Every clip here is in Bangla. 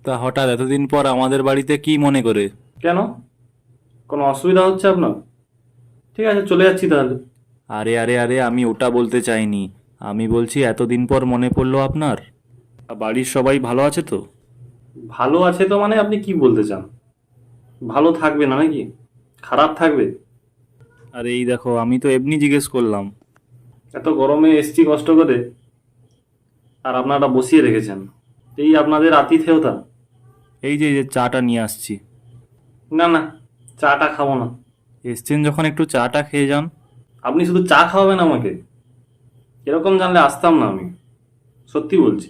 তা হঠাৎ এতদিন পর আমাদের বাড়িতে কি মনে করে? কেন? কোনো অসুবিধা হচ্ছে আপনার? ঠিক আছে, চলে যাচ্ছি তাহলে। আরে আরে আরে, আমি ওটা বলতে চাইনি। আমি বলছি এতদিন পর মনে পড়লো আপনার। বাড়ির সবাই ভালো আছে তো? ভালো আছে তো মানে আপনি কি বলতে চান? ভালো থাকবে না নাকি? খারাপ থাকবে? আরে এই দেখো, আমি তো এমনি জিজ্ঞেস করলাম। এত গরমে এসছি কষ্ট করে, আর আপনারা বসিয়ে রেখেছেন। এই আপনাদের আতিথেয়তা। এই যে চাটা নিয়ে আসছি। না না, চাটা খাবো না। এসছেন যখন একটু চাটা খেয়ে যান। আপনি শুধু চা খাওয়াবেন আমাকে? এরকম জানলে আসতাম না আমি, সত্যি বলছি।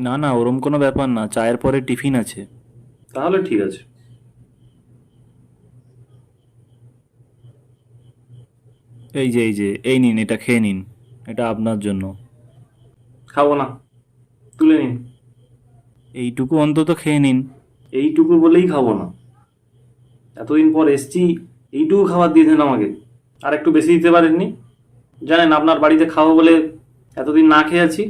না না, ওরম কোনো ব্যাপার না, চায়ের পরে টিফিন আছে। তাহলে ঠিক আছে। এই যে এই নিন, এটা খেয়ে নিন। এটা আপনার জন্য। খাবো না, তুলে নিন। এইটুকু অন্তত খেয়ে নিন। এইটুকু বলেই খাবো না? এতদিন পর এসছি, এইটুকু খাবার দিয়েছেন আমাকে, আর একটু বেশি দিতে পারেননি? জানেন আপনার বাড়িতে খাবো বলে এতদিন না খেয়ে আছি।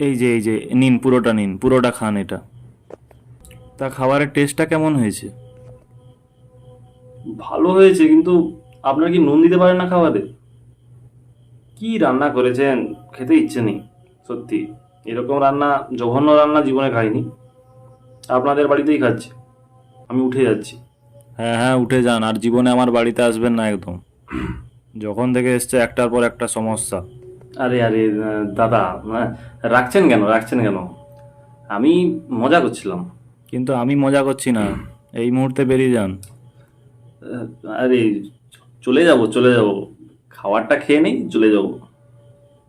এই যে নিন, পুরোটা নিন, পুরোটা খান এটা। তা খাবারের টেস্টটা কেমন হয়েছে? ভালো হয়েছে, কিন্তু আপনার কি নুন দিতে পারেন না খাবারে? কি রান্না করেছেন, খেতে ইচ্ছে নেই সত্যি। এরকম রান্না, জঘন্য রান্না জীবনে খাইনি। আপনাদের বাড়িতেই খাচ্ছি। আমি উঠে যাচ্ছি। হ্যাঁ হ্যাঁ, উঠে যান, আর জীবনে আমার বাড়িতে আসবেন না একদম। যখন থেকে এসছে একটার পর একটা সমস্যা। আরে আরে দাদা, রাখছেন কেন, রাখছেন কেন? আমি মজা করছিলাম। কিন্তু আমি মজা করছি না। এই মুহূর্তে বেরিয়ে যান। আরে, চলে যাব চলে যাব, খাবারটা খেয়ে নেই, চলে যাব।